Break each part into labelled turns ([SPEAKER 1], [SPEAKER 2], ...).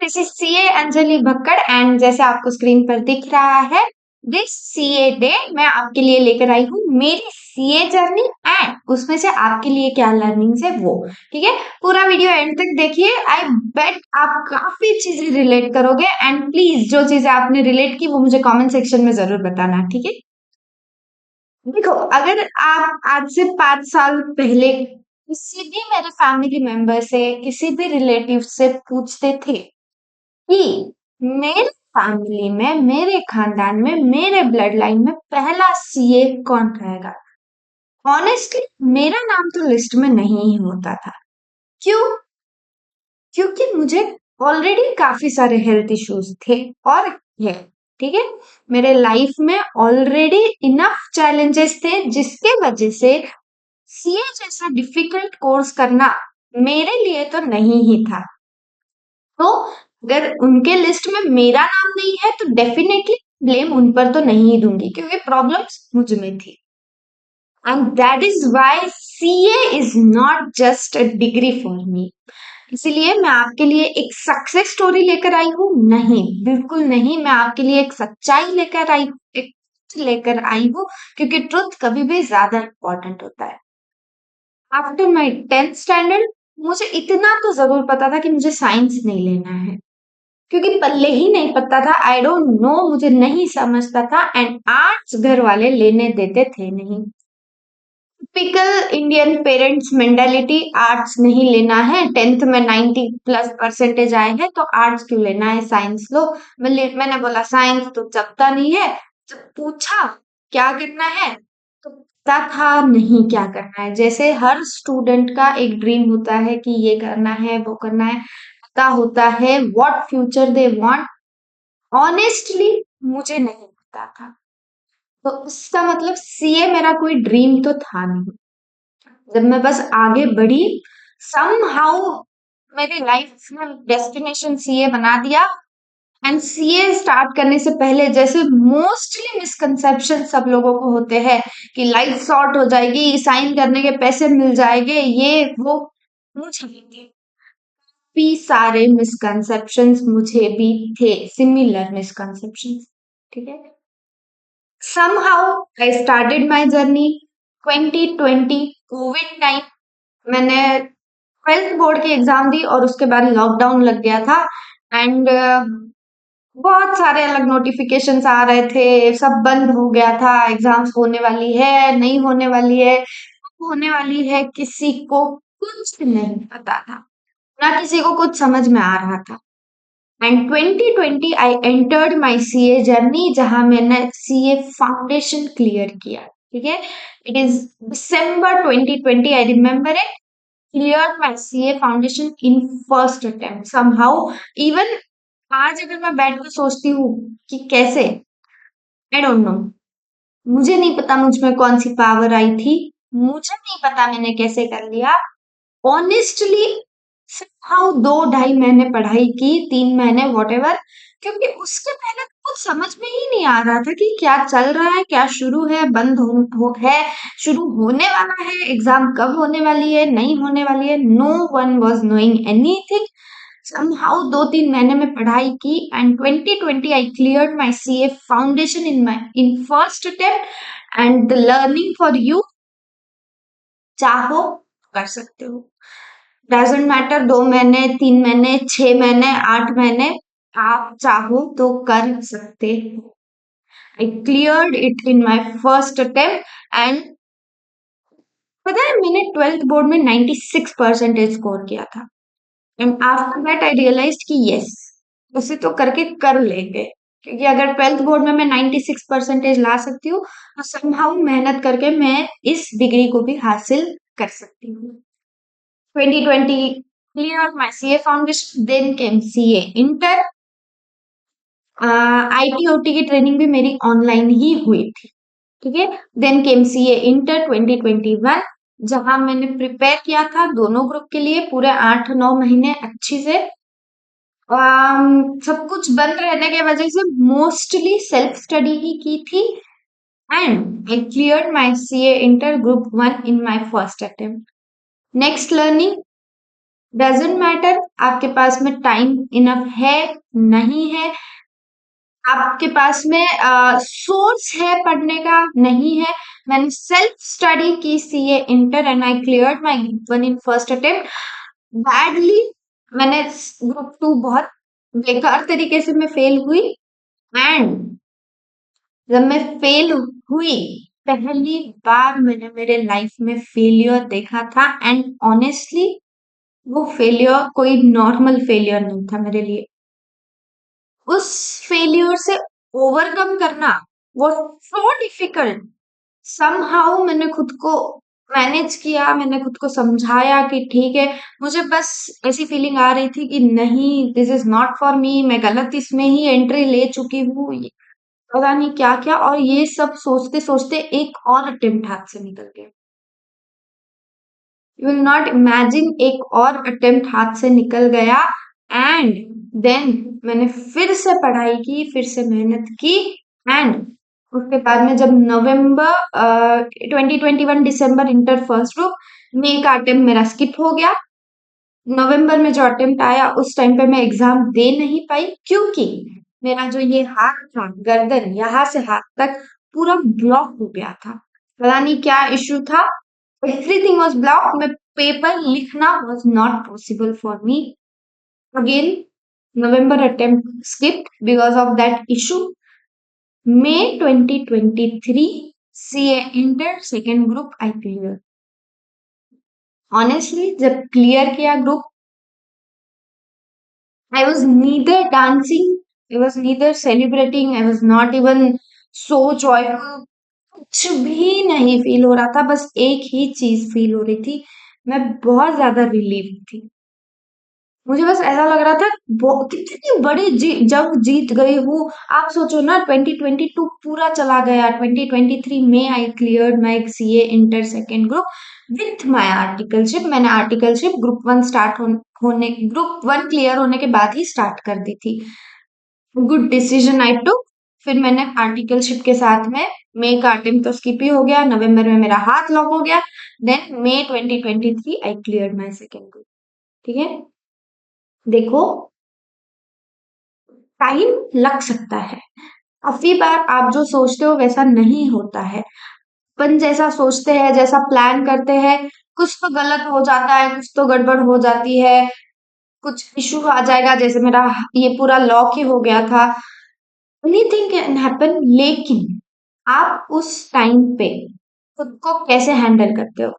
[SPEAKER 1] This is CA Anjali Bhakkad and जैसे आपको screen पर दिख रहा है, दिस सीए डे मैं आपके लिए लेकर आई हूँ मेरी सीए जर्नी एंड उसमें से आपके लिए क्या लर्निंग्स है वो। ठीक है, पूरा वीडियो एंड तक देखिए। आई बेट आप काफी चीजें रिलेट करोगे एंड प्लीज जो चीजें आपने रिलेट की वो मुझे कमेंट सेक्शन में जरूर बताना। ठीक है, देखो, अगर आप आज से 5 साल पहले किसी भी मेरे फैमिली मेंबर से, किसी भी रिलेटिव से पूछते थे कि मेरे फैमिली में, मेरे खानदान में, मेरे ब्लड लाइन में पहला सीए कौन रहेगा, ऑनेस्टली मेरा नाम तो लिस्ट में नहीं ही होता था। क्यों? क्योंकि मुझे ऑलरेडी काफी सारे हेल्थ इश्यूज थे और है। ठीक है, मेरे लाइफ में ऑलरेडी इनफ चैलेंजेस थे जिसके वजह से सीए जैसा डिफिकल्ट कोर्स करना मेरे लिए तो नहीं ही था। तो अगर उनके लिस्ट में मेरा नाम नहीं है तो डेफिनेटली ब्लेम उन पर तो नहीं ही दूंगी क्योंकि प्रॉब्लम्स मुझ में थी। And that is why CA is not just a degree for me. इसीलिए मैं आपके लिए एक सक्सेस स्टोरी लेकर आई हूँ? नहीं, बिल्कुल नहीं। मैं आपके लिए एक सच्चाई लेकर आई, एक लेकर आई हूँ क्योंकि ट्रुथ कभी भी ज्यादा इंपॉर्टेंट होता है। आफ्टर माई 10th स्टैंडर्ड मुझे इतना तो जरूर पता था कि मुझे साइंस नहीं लेना है, क्योंकि पल्ले ही नहीं पता था। आई डोंट नो, मुझे नहीं समझता था एंड आर्ट्स घर वाले लेने देते थे नहीं। Typical Indian parents mentality, arts नहीं लेना है, 10th में 90+ परसेंटेज आए हैं तो आर्ट्स क्यों लेना है, साइंस लो। मैंने बोला साइंस तो चलता नहीं है। जब पूछा क्या करना है तो पता था नहीं क्या करना है। जैसे हर स्टूडेंट का एक ड्रीम होता है कि ये करना है वो करना है, पता होता है what future they want. Honestly मुझे नहीं पता था, तो इसका मतलब सीए मेरा कोई ड्रीम तो था नहीं। जब मैं बस आगे बढ़ी, समहाउ मेरी लाइफ में डेस्टिनेशन सीए बना दिया। एंड सीए स्टार्ट करने से पहले जैसे मोस्टली मिसकंसेप्शन सब लोगों को होते हैं कि लाइफ शॉर्ट हो जाएगी, साइन करने के पैसे मिल जाएंगे, ये वो, मुझे भी थे। काफी सारे मिसकंसेप्शंस मुझे भी थे, सिमिलर मिसकंसेप्शंस। ठीक है, somehow I started my journey 2020 Covid time. मैंने 12th बोर्ड की एग्जाम दी और उसके बाद लॉकडाउन लग गया था एंड बहुत सारे अलग नोटिफिकेशंस आ रहे थे, सब बंद हो गया था। एग्जाम्स होने वाली है, नहीं होने वाली है, कब होने वाली है, किसी को कुछ नहीं पता था, ना किसी को कुछ समझ में आ रहा था। And 2020 I entered my CA journey जहां मैंने सीए फाउंडेशन क्लियर किया। ठीक है, it is December 2020, I remember it, clear my CA foundation in first attempt somehow. Even आज अगर मैं बैठ कर सोचती हूँ कि कैसे, आई डोंट नो, मुझे नहीं पता मुझ में कौन सी पावर आई थी, मुझे नहीं पता मैंने कैसे कर लिया। ऑनेस्टली हाउ 2-2.5 महीने पढ़ाई की, 3 महीने वॉटेवर, क्योंकि उसके पहले तो कुछ समझ में ही नहीं आ रहा था कि क्या चल रहा है, क्या शुरू है, बंद है, शुरू होने वाला है, एग्जाम कब होने वाली है, नहीं होने वाली है। No one was knowing anything. somehow 2-3 महीने में पढ़ाई की and 2020 I cleared my CA foundation in first attempt. And the learning for you, चाहो कर सकते हो, डजेंट मैटर 2 महीने, 3 महीने, 6 महीने, 8 महीने, आप चाहो तो कर सकते हो। आई cleared it in my first attempt and पता है मैंने 12th बोर्ड में 96% स्कोर किया था। And after that I realise कि यस, उसे तो करके कर लेंगे, क्योंकि अगर 12th बोर्ड में मैं 96% ला सकती हूँ तो समहाउ मेहनत करके मैं इस डिग्री को भी हासिल कर सकती हूँ। 2020 cleared my CA foundation, then came CA inter. IT OT की ट्रेनिंग भी मेरी ऑनलाइन ही हुई थी। ठीक है, देन केम सीए इंटर 2021, जहां मैंने प्रिपेयर किया था दोनों ग्रुप के लिए पूरे 8-9 महीने अच्छी से। सब कुछ बंद रहने के वजह से मोस्टली सेल्फ स्टडी ही की थी and I cleared my CA inter group 1 in my first attempt. Next learning, doesn't matter आपके पास में टाइम इनफ है नहीं है, आपके पास में सोर्स है पढ़ने का नहीं है। मैंने सेल्फ स्टडी की CA inter and I cleared my group one in first attempt badly. मैंने ग्रुप टू बहुत बेकार तरीके से मैं फेल हुई, एंड जब मैं फेल हुई पहली बार मैंने मेरे लाइफ में फेलियर देखा था, एंड ऑनेस्टली वो फेलियर कोई नॉर्मल फेलियर नहीं था मेरे लिए। उस फेलियर से ओवरकम करना वो सो डिफिकल्ट। समहाउ मैंने खुद को मैनेज किया, मैंने खुद को समझाया कि ठीक है, मुझे बस ऐसी फीलिंग आ रही थी कि नहीं, this is not for me, मैं गलत इसमें ही एंट्री ले चुकी हूँ, पता नहीं क्या क्या, और ये सब सोचते सोचते एक और अटेम्प्ट हाथ से निकल गया। यू विल नॉट इमेजिन, एक और अटेम्प्ट हाथ से निकल गया, एंड देन मैंने फिर से पढ़ाई की, फिर से मेहनत की, एंड उसके बाद में जब नवंबर 2021 दिसंबर इंटर फर्स्ट ग्रुप, मई का अटेम्प्ट मेरा स्किप हो गया। नवंबर में जो अटेम्प्ट आया उस टाइम पे मैं एग्जाम दे नहीं पाई, क्योंकि मेरा जो ये हाथ था, गर्दन यहाँ से हाथ तक पूरा ब्लॉक हो गया था। पता नहीं क्या इश्यू था, everything was blocked, मैं पेपर लिखना was not possible for me again। November attempt skipped because of that issue। May 2023 CA inter second group I clear। Honestly जब क्लियर किया group, I was neither dancing, I was neither celebrating, I was not even so joyful, कुछ भी नहीं feel हो रहा था, बस एक ही चीज फील हो रही थी, मैं बहुत ज्यादा रिलीव थी। मुझे बस ऐसा लग रहा था कितनी बड़ी जंग जीत गई हूँ। आप सोचो ना, 2022 पूरा चला गया, 2023 में आई cleared my CA inter second group with my articleship. मैंने आर्टिकलशिप ग्रुप वन होने ग्रुप वन क्लियर होने के बाद ही स्टार्ट कर दी थी। गुड डिसीजन आई टुक। फिर मैंने आर्टिकलशिप के साथ में मई का अटेम्प्ट तो स्किप ही हो गया, नवंबर में मेरा हाथ लॉक हो गया, then May 2023 I cleared my second group. ठीक है, देखो टाइम लग सकता है, काफी बार आप जो सोचते हो वैसा नहीं होता है। अपन जैसा सोचते हैं, जैसा प्लान करते हैं, कुछ तो गलत हो जाता है, कुछ तो गड़बड़ हो जाती है, कुछ इशू आ जाएगा, जैसे मेरा ये पूरा लॉक ही हो गया था। एनीथिंग कैन हैपन, लेकिन आप उस टाइम पे खुद को कैसे हैंडल करते हो,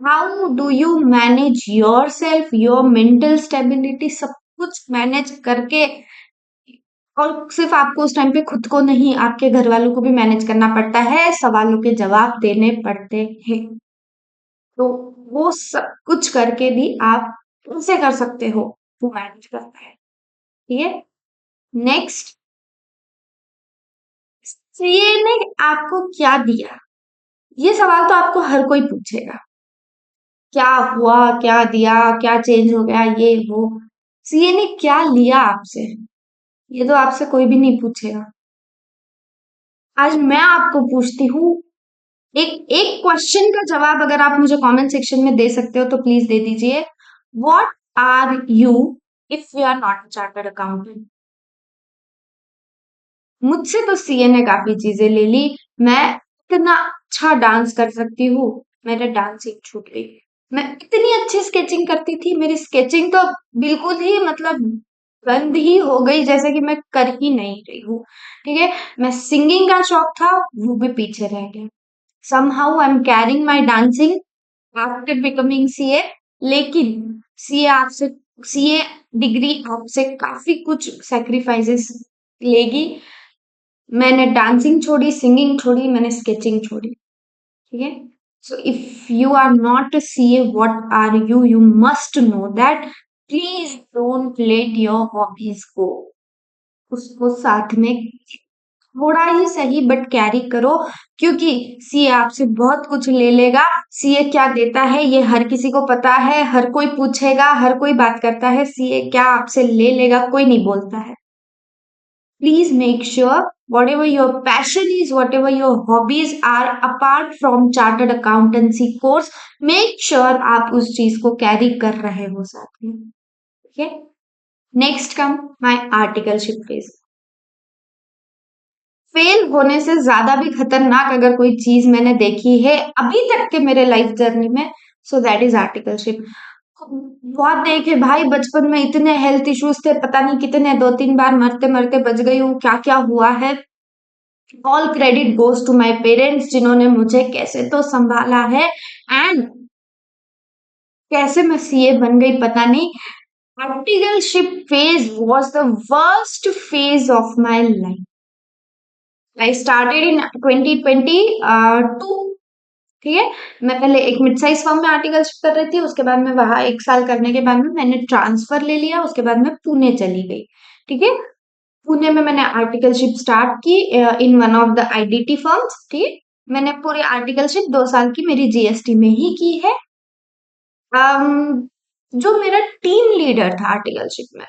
[SPEAKER 1] how do you manage your self, your mental stability, सब कुछ मैनेज करके, और सिर्फ आपको उस टाइम पे खुद को नहीं, आपके घर वालों को भी मैनेज करना पड़ता है, सवालों के जवाब देने पड़ते हैं। तो वो सब कुछ करके भी आप कैसे कर सकते हो, वो मैनेज करता है। ठीक है, नेक्स्ट, सीए ने आपको क्या दिया, ये सवाल तो आपको हर कोई पूछेगा। क्या हुआ, क्या दिया, क्या चेंज हो गया, ये वो, सीए ने क्या लिया आपसे, ये तो आपसे कोई भी नहीं पूछेगा। आज मैं आपको पूछती हूँ, एक एक क्वेश्चन का जवाब अगर आप मुझे कमेंट सेक्शन में दे सकते हो तो प्लीज दे दीजिए। What are you if you are not chartered accountant. मुझसे तो सीए ने काफी चीजें ले ली। मैं इतना अच्छा डांस कर सकती हूँ, मेरे डांसिंग छूट गई। मैं इतनी अच्छी स्केचिंग करती थी, मेरी स्केचिंग तो बिल्कुल ही मतलब बंद ही हो गई, जैसे कि मैं कर ही नहीं रही हूँ। ठीक है, मैं सिंगिंग का शौक था, वो भी पीछे रह गया। somehow I'm carrying my dancing after becoming CA। लेकिन सीए आपसे सीए डिग्री आपसे काफी कुछ सैक्रिफाइसेस लेगी। मैंने डांसिंग छोड़ी, सिंगिंग छोड़ी, मैंने स्केचिंग छोड़ी। ठीक है, so if you are not a CA, what are you, you must know that. Please don't let your hobbies go, उसको साथ में थोड़ा ही सही बट कैरी करो, क्योंकि सीए आपसे बहुत कुछ ले लेगा। सीए क्या देता है ये हर किसी को पता है, हर कोई पूछेगा, हर कोई बात करता है, सीए क्या आपसे ले लेगा कोई नहीं बोलता है। please make sure whatever your passion is, whatever your hobbies are apart from chartered accountancy course, make sure आप उस चीज को कैरी कर रहे हो साथ में. ठीक है. Next come my articleship phase. Fail होने से ज्यादा भी खतरनाक अगर कोई चीज मैंने देखी है अभी तक के मेरे लाइफ जर्नी में, सो दैट इज आर्टिकलशिप. बहुत देखे भाई, बचपन में इतने हेल्थ इश्यूज थे, पता नहीं कितने, 2-3 बार मरते मरते बच गई हूँ, क्या क्या हुआ है. All credit goes to my parents, जिन्होंने मुझे कैसे तो संभाला है. एंड कैसे मैं सीए बन गई पता नहीं. Articleship phase was the worst phase of my life. I started in 2022. ठीक है. मैं पहले एक मिड साइज फर्म में आर्टिकलशिप कर रही थी, उसके बाद में वहां 1 साल करने के बाद में मैंने ट्रांसफर ले लिया, उसके बाद मैं पुणे चली गई. ठीक है. पुणे में मैंने आर्टिकलशिप स्टार्ट की in one of the IDT firms. ठीक है. मैंने पूरी आर्टिकलशिप 2 साल की मेरी जीएसटी में ही की है. जो मेरा टीम लीडर था आर्टिकलशिप में,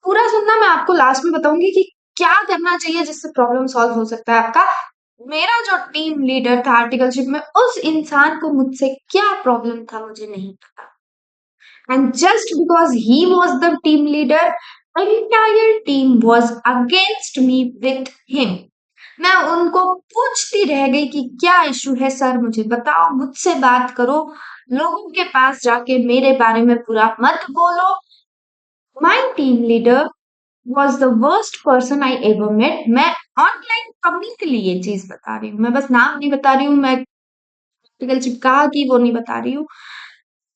[SPEAKER 1] पूरा सुनना, मैं आपको लास्ट में बताऊंगी कि क्या करना चाहिए जिससे प्रॉब्लम सॉल्व हो सकता है आपका. मेरा जो टीम लीडर था आर्टिकलशिप में, उस इंसान को मुझसे क्या प्रॉब्लम था मुझे नहीं पता. And just because he was the team leader, entire team was against me with him. मैं उनको पूछती रह गई कि क्या इशू है सर, मुझे बताओ, मुझसे बात करो, लोगों के पास जाके मेरे बारे में बुरा मत बोलो. My team leader was the worst person I ever met. मैं ऑनलाइन कमी के लिए ये चीज बता रही हूँ, मैं बस नाम नहीं बता रही हूँ, मैं आर्टिकलशिप कहा कि वो नहीं बता रही हूँ.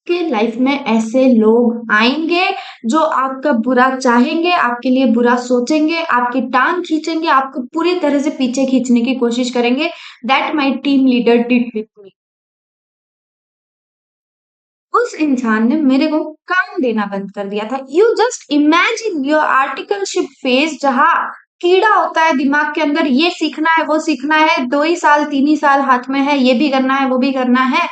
[SPEAKER 1] कि लाइफ में ऐसे लोग आएंगे जो आपका बुरा चाहेंगे, आपके लिए बुरा सोचेंगे, आपकी टांग खींचेंगे, आपको पूरी तरह से पीछे खींचने की कोशिश करेंगे. That my team leader did with me. उस इंसान ने मेरे को काम देना बंद कर दिया था. You just imagine your articleship phase, जहां कीड़ा होता है दिमाग के अंदर, ये सीखना है वो सीखना है, 2 ही साल 3 ही साल हाथ में है, ये भी करना है वो भी करना है.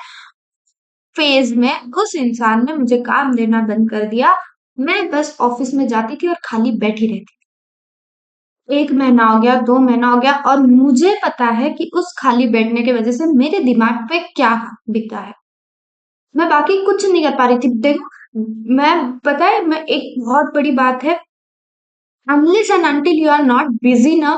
[SPEAKER 1] फेज में उस इंसान ने मुझे काम देना बंद कर दिया. मैं बस ऑफिस में जाती थी और खाली बैठी रहती. 1 महीना हो गया, 2 महीना हो गया, और मुझे पता है कि उस खाली बैठने की वजह से मेरे दिमाग पे क्या बीता है. मैं बाकी कुछ नहीं कर पा रही थी. देखो, मैं, पता है, मैं, एक बहुत बड़ी बात है, unless and until you are not busy ना,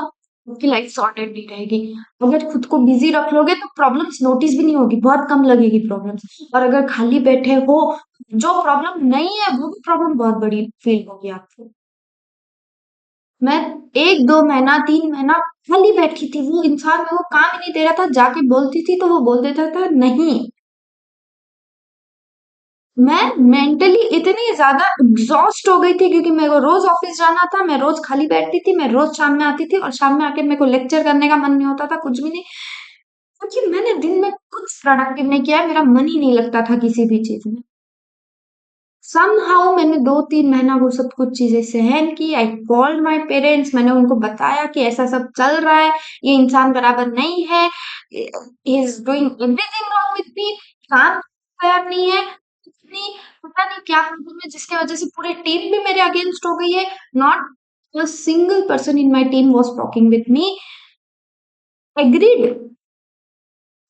[SPEAKER 1] आपकी लाइफ सॉर्टेड नहीं रहेगी. अगर खुद को बिजी रख लोगे तो प्रॉब्लम्स नोटिस भी नहीं होगी, बहुत कम लगेगी प्रॉब्लम्स. और अगर खाली बैठे हो, जो प्रॉब्लम नहीं है वो भी प्रॉब्लम बहुत बड़ी फील होगी आपको. मैं 1-2 महीना 3 महीना खाली बैठी थी. वो इंसान मेरे को काम ही नहीं दे रहा था, जाके बोलती थी तो वो बोल देता था नहीं. मैं मेंटली इतनी ज्यादा एग्जॉस्ट हो गई थी, क्योंकि मेरे को रोज ऑफिस जाना था, मैं रोज खाली बैठती थी, मैं रोज शाम में आती थी, और शाम में आके मेरे को लेक्चर करने का मन नहीं होता था, कुछ भी नहीं. क्योंकि मैंने दिन में कुछ प्रोडक्टिव नहीं किया है, मेरा मन ही नहीं लगता था किसी भी चीज में. somehow मैंने 2-3 महीना वो सब कुछ चीजें सहन की. आई कॉल्ड माई पेरेंट्स, मैंने उनको बताया कि ऐसा सब चल रहा है, ये इंसान बराबर नहीं है, he is doing everything wrong with me, काम तैयार नहीं है, इतनी, पता नहीं क्या प्रॉब्लम है जिसकी वजह से पूरी टीम भी मेरे अगेंस्ट हो गई है. Not a single person in my team was talking with me. Agreed,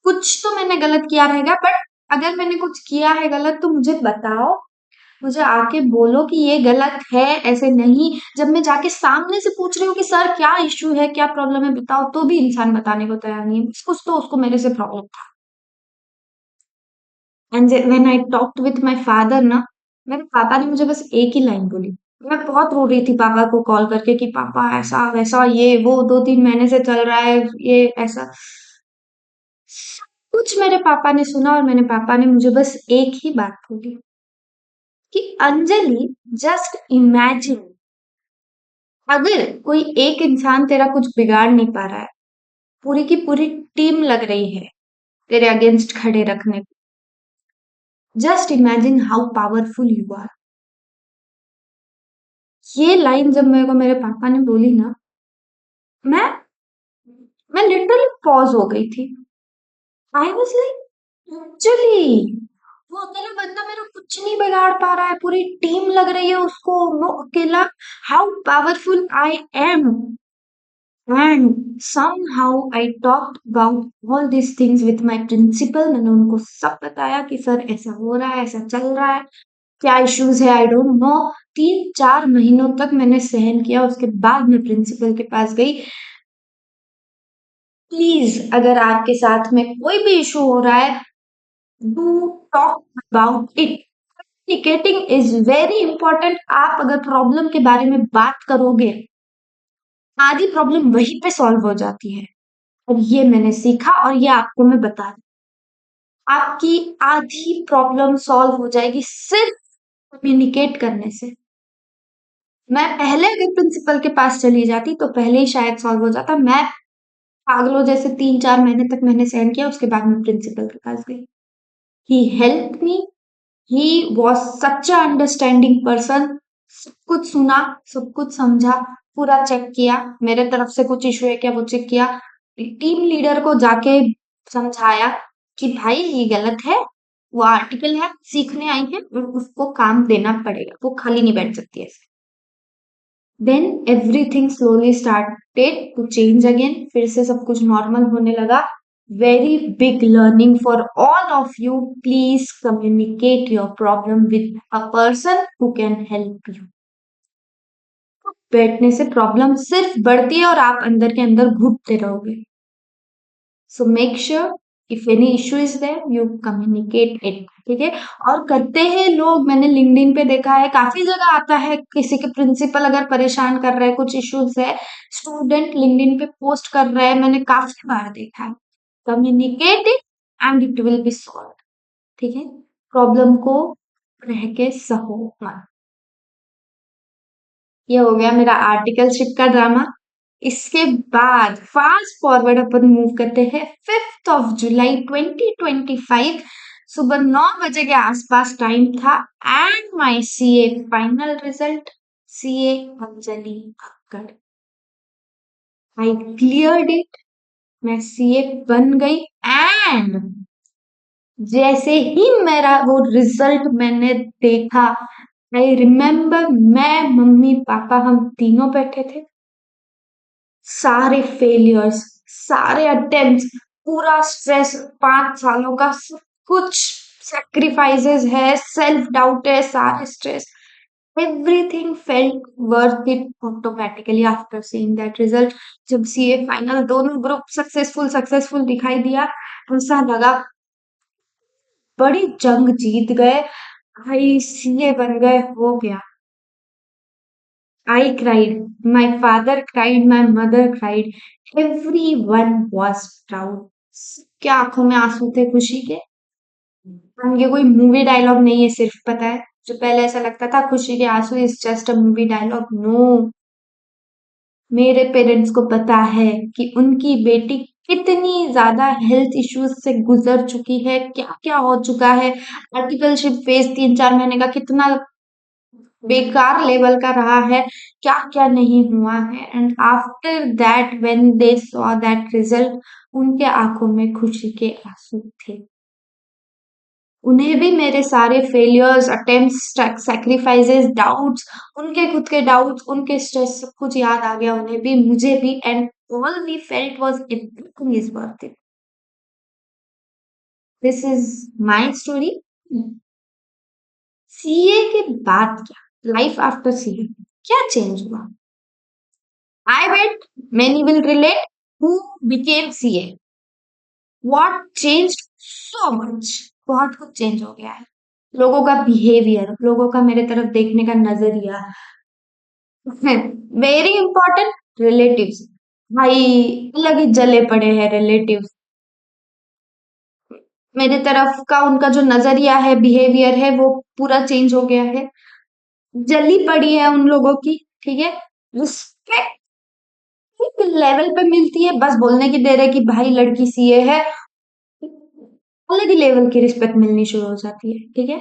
[SPEAKER 1] कुछ तो मैंने गलत किया रहेगा, बट अगर मैंने कुछ किया है गलत तो मुझे बताओ, मुझे आके बोलो कि ये गलत है, ऐसे नहीं. जब मैं जाके सामने से पूछ रही हूँ कि सर क्या इश्यू है, क्या प्रॉब्लम है बताओ, तो भी इंसान बताने को तैयार नहीं है. कुछ तो उसको मेरे से प्रॉब्लम था. And when I talked with my father ना, मेरे पापा ने मुझे बस एक ही लाइन बोली. मैं बहुत रो रही थी पापा को कॉल करके कि पापा ऐसा वैसा ये वो 2-3 महीने से चल रहा है, ये ऐसा कुछ. मेरे पापा ने सुना और मेरे पापा ने मुझे बस एक ही बात बोली कि अंजलि, जस्ट इमेजिन, अगर कोई एक इंसान तेरा कुछ बिगाड़ नहीं पा रहा है, पूरी की पूरी टीम लग रही है तेरे अगेंस्ट खड़े रखने को, just imagine how powerful you are. ये लाइन जब मेरे को मेरे पापा ने बोली ना, मैं मैं लिटरली पॉज हो गई थी. आई वाज लाइक, एक्चुअली वो अकेला बंदा मेरा कुछ नहीं बिगाड़ पा रहा है, पूरी टीम लग रही है उसको, वो अकेला, how powerful I am. And somehow I talked about all these things with my principal. मैंने उनको सब बताया कि सर ऐसा हो रहा है, ऐसा चल रहा है, क्या इश्यूज है, आई डोंट नो। 3-4 महीनों तक मैंने सहन किया। उसके बाद मैं प्रिंसिपल के पास गई। प्लीज, अगर आपके साथ में कोई भी इशू हो रहा है, do talk about it. Communicating is very important. आप अगर प्रॉब्लम के बारे में बात करोगे, आधी प्रॉब्लम वहीं पे सॉल्व हो जाती है। और ये मैंने सीखा और ये आपको मैं बता दूं, आपकी आधी प्रॉब्लम सॉल्व हो जाएगी सिर्फ कम्युनिकेट करने से। मैं पहले अगर प्रिंसिपल के पास चली जाती तो पहले ही शायद सॉल्व हो जाता। मैं पागलों जैसे 3-4 महीने तक मैंने सहन किया। उसके बाद मैं प्रिंसिपल के पास गई। He help me. He was such a understanding person. सब कुछ सुना, सब कुछ समझा, पूरा चेक किया। मेरे तरफ से कुछ इशू है क्या वो चेक किया। टीम लीडर को जाके समझाया कि भाई ये गलत है, वो आर्टिकल है, सीखने आई है और उसको काम देना पड़ेगा, वो खाली नहीं बैठ सकती ऐसे। Then everything slowly started to change again. फिर से सब कुछ नॉर्मल होने लगा। Very big learning for all of you. Please communicate your problem with a person who can help you. बैठने से प्रॉब्लम सिर्फ बढ़ती है और आप अंदर के अंदर घुटते रहोगे। So make sure if any issue is there you communicate it. ठीक है। और करते हैं लोग, मैंने लिंक्डइन पे देखा है, काफी जगह आता है, किसी के प्रिंसिपल अगर परेशान कर रहे हैं, कुछ इश्यूज है, स्टूडेंट लिंक्डइन पे पोस्ट कर रहे हैं, मैंने काफी बार देखा है। Communicate it and it will be solve. ठीक है। प्रॉब्लम को रह के सहो मत। ये हो गया मेरा आर्टिकलशिप का ड्रामा। इसके बाद फास्ट फॉरवर्ड अपन मूव करते हैं 5 जुलाई 2025। सुबह 9 बजे के आसपास टाइम था and my CA final result. CA Anjali Bhakkad. I cleared it. मैं सीए बन गई। एंड जैसे ही मेरा वो रिजल्ट मैंने देखा, आई रिमेम्बर, मैं मम्मी पापा हम तीनों बैठे थे। सारे फेलियर्स, सारे अटेम्प्ट्स, पूरा स्ट्रेस, 5 सालों का सब कुछ सेक्रीफाइसेस है, सेल्फ डाउट है, सारे stress, everything felt worth it automatically after seeing that result. जब सीए फाइनल दोनों ग्रुप सक्सेसफुल सक्सेसफुल दिखाई दिया, ऐसा लगा बड़ी जंग जीत गए, भाई सीए बन गए, हो गया। I cried, my father cried, my mother cried, everyone was proud. सबके आंखों में आंसू थे खुशी के। और ये कोई मूवी डायलॉग नहीं है, सिर्फ पता है, जो पहले ऐसा लगता था खुशी के आंसू is just a movie dialogue. No, मेरे पेरेंट्स को पता है कि उनकी बेटी कितनी ज्यादा हेल्थ इश्यूज से गुजर चुकी है, क्या क्या हो चुका है। आर्टिकलशिप फेज 3-4 महीने का कितना बेकार लेवल का रहा है, क्या क्या नहीं हुआ है। And after that when they saw that result, उनके आंखों में खुशी के आंसू थे। उन्हें भी मेरे सारे फेलियर्स, अटेम्प्ट्स, सैक्रिफाइसेस, डाउट्स, उनके खुद के डाउट्स, उनके स्ट्रेस, सब कुछ याद आ गया उन्हें भी, मुझे भी। And all we felt was everything is worth it. This is my story. CA के बाद क्या, लाइफ आफ्टर सीए क्या चेंज हुआ? I bet many will relate who became CA. What changed so much? बहुत कुछ चेंज हो गया है। लोगों का बिहेवियर, लोगों का मेरे तरफ देखने का नजरिया, वेरी इंपॉर्टेंट, रिलेटिव्स। भाई अलग ही जले पड़े हैं रिलेटिव्स। मेरे तरफ का उनका जो नजरिया है, बिहेवियर है, वो पूरा चेंज हो गया है। जली पड़ी है उन लोगों की। ठीक है। रिस्पेक्ट लेवल पे मिलती है, बस बोलने की देर है कि भाई लड़की सीए है, अलग ही लेवल की रिस्पेक्ट मिलनी शुरू हो जाती है। ठीक है।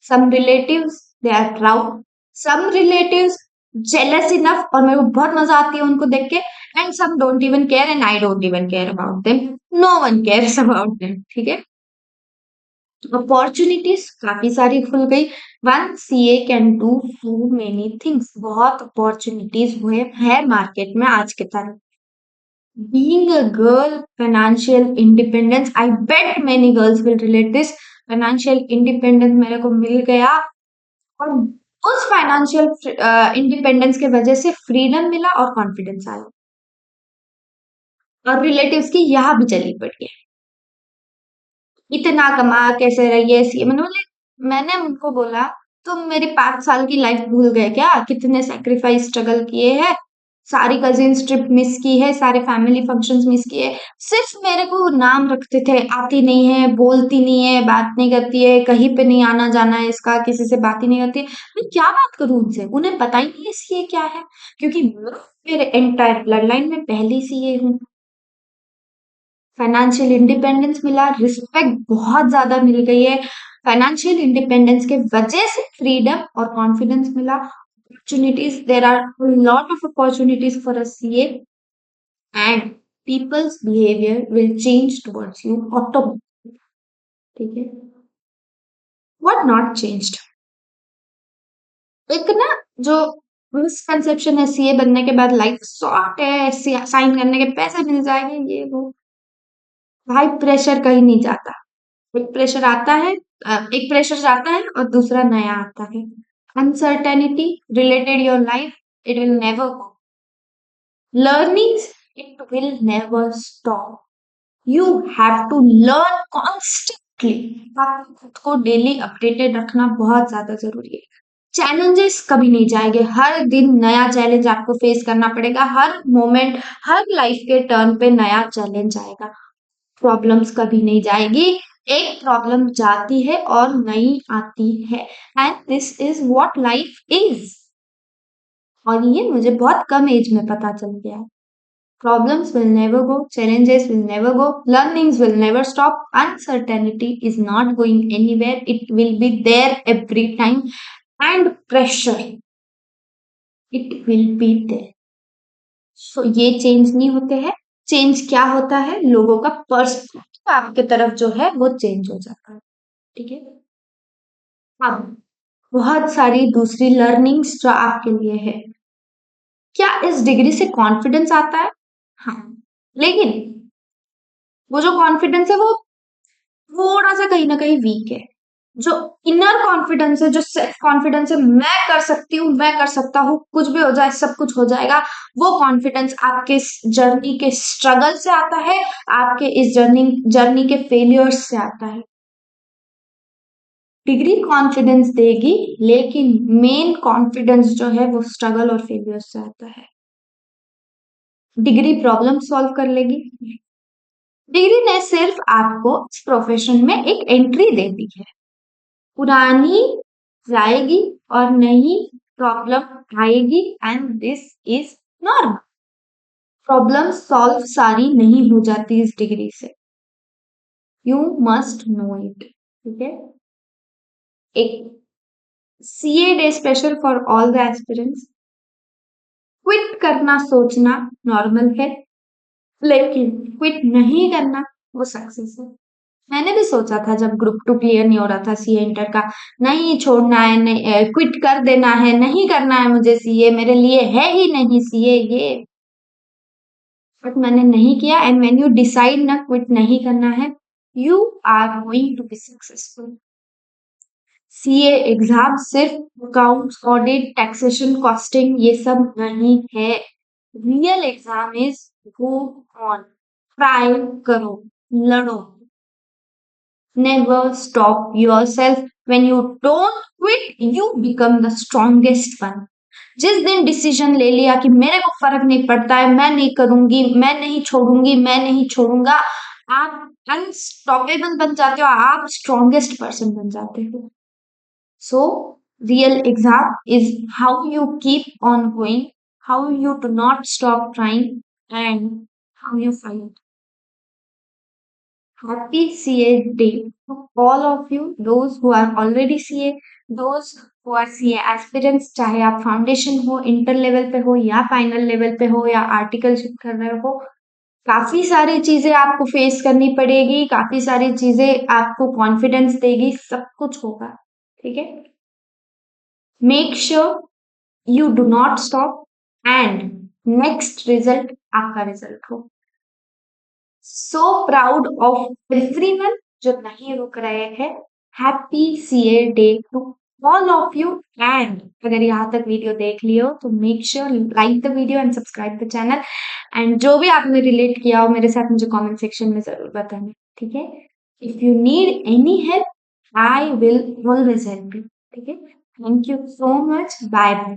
[SPEAKER 1] Some relatives they are proud, some relatives jealous enough, और मेरे को बहुत मजा आती है उनको देख के। And some don't even care and I don't even care about them. No one cares about them. ठीक है। अपॉर्चुनिटीज काफी सारी खुल गई। One CA can do so many things. बहुत अपॉर्चुनिटीज हुए हैं मार्केट में आज के time. Being a girl, financial independence, I bet many girls will relate this. Financial independence मेरे को मिल गया और उस फाइनेंशियल इंडिपेंडेंस के वजह से फ्रीडम मिला और कॉन्फिडेंस आया और रिलेटिव्स की यहाँ भी चली पड़ी है। इतना कमा कैसे रही है ऐसी मतलब मैंने उनको बोला तुम मेरी 5 साल की लाइफ भूल गए क्या, कितने सेक्रीफाइस स्ट्रगल किए हैं, सारी कजिन्स ट्रिप मिस की है, सारे फैमिली फंक्शंस मिस किए, सिर्फ मेरे को नाम रखते थे, आती नहीं है, बोलती नहीं है, बात नहीं करती है, कहीं पे नहीं आना जाना है इसका, किसी से बात ही नहीं करती है। मैं क्या बात करूं उनसे, उन्हें पता ही नहीं है सीए क्या है, क्योंकि मैं मेरे एंटायर ब्लड लाइन में पहली सीए हूँ। फाइनेंशियल इंडिपेंडेंस मिला, रिस्पेक्ट बहुत ज्यादा मिल गई है। फाइनेंशियल इंडिपेंडेंस के वजह से फ्रीडम और कॉन्फिडेंस मिला। Opportunities, there are lot of opportunities for a CA and people's behaviour will change towards you automatic. ठीक है। व्हाट नॉट चेंज्ड, एक ना जो मिसकंसेप्शन है सीए बनने के बाद लाइफ शॉर्ट है, साइन करने के पैसे मिल जाएंगे, ये वो। भाई प्रेशर कहीं नहीं जाता, एक प्रेशर आता है, एक प्रेशर जाता है और दूसरा नया आता है। Uncertainty related your life, it will never go. Learnings, it will never stop. You have to learn constantly. आपको खुद को डेली अपडेटेड रखना बहुत ज्यादा जरूरी है। चैलेंजेस कभी नहीं जाएंगे, हर दिन नया चैलेंज आपको फेस करना पड़ेगा, हर मोमेंट, हर लाइफ के टर्न पे नया चैलेंज आएगा। प्रॉब्लम्स कभी नहीं जाएगी, एक प्रॉब्लम जाती है और नई आती है, and this is what life is. और ये मुझे बहुत कम एज में पता चल गया। Problems will never go, challenges will never go, learnings will never stop, uncertainty is not going anywhere, it will be there every time, and pressure, it will be there. सो ये change नहीं होते हैं। Change क्या होता है, लोगों का perspective आपके तरफ जो है वो चेंज हो जाता है। ठीक है। अब बहुत सारी दूसरी लर्निंग्स जो आपके लिए है। क्या इस डिग्री से कॉन्फिडेंस आता है? हाँ, लेकिन वो जो कॉन्फिडेंस है वो थोड़ा सा कहीं ना कहीं वीक है। जो इनर कॉन्फिडेंस है, जो सेल्फ कॉन्फिडेंस है, मैं कर सकती हूँ, मैं कर सकता हूँ, कुछ भी हो जाए सब कुछ हो जाएगा, वो कॉन्फिडेंस आपके जर्नी के स्ट्रगल से आता है, आपके इस जर्नी जर्नी के फेलियर्स से आता है। डिग्री कॉन्फिडेंस देगी, लेकिन मेन कॉन्फिडेंस जो है वो स्ट्रगल और फेलियर से आता है। डिग्री प्रॉब्लम सॉल्व कर लेगी, डिग्री ने सिर्फ आपको इस प्रोफेशन में एक एंट्री दे दी है। पुरानी जाएगी और नई प्रॉब्लम आएगी, and this is normal. Problem solve सारी नहीं हो जाती इस डिग्री से, यू मस्ट नो इट। ठीक है। एक CA day special for all the aspirants. Quit करना सोचना नॉर्मल है, लेकिन क्विट नहीं करना वो सक्सेस है। मैंने भी सोचा था जब ग्रुप 2 क्लियर नहीं हो रहा था सीए इंटर का, नहीं छोड़ना है, नहीं क्विट कर देना है, नहीं करना है मुझे सीए, मेरे लिए है ही नहीं सीए ये। बट मैंने नहीं किया, एंड व्हेन यू डिसाइड ना क्विट नहीं करना है, you are going to be successful. CA exam सिर्फ अकाउंट्स, ऑडिट, टैक्सेशन, कॉस्टिंग ये सब नहीं है। Real exam is go on, try करो, लड़ो, never stop yourself. When you don't quit, you become the strongest one. जिस दिन डिसीजन ले लिया कि मेरे को फर्क नहीं पड़ता है, मैं नहीं करूंगी, मैं नहीं छोड़ूंगी, मैं नहीं छोड़ूंगा, आप अनस्टॉपेबल बन जाते हो, आप स्ट्रॉन्गेस्ट पर्सन बन जाते हो। So real exam is how you keep on going, how you do not stop trying, and how you fight. Happy CA Day to all of you, those who are already CA, those who are CA aspirants, चाहे आप foundation हो, inter level पे हो या final level पे हो या articleship कर रहे हो। काफी सारी चीजें आपको फेस करनी पड़ेगी, काफी सारी चीजें आपको कॉन्फिडेंस देगी, सब कुछ होगा। ठीक है। Make sure you do not stop, and next result आपका रिजल्ट हो। सो प्राउड ऑफ एवरीवन जो नहीं रुक रहे हैं। Happy CA day to all of you. And अगर यहाँ तक वीडियो देख लियो तो make sure like the video and subscribe the channel. And जो भी आपने रिलेट किया हो मेरे साथ मुझे कमेंट सेक्शन में जरूर बताना, ठीक है। If you need any help I will always help you, ठीक है। Thank you so much, bye bye.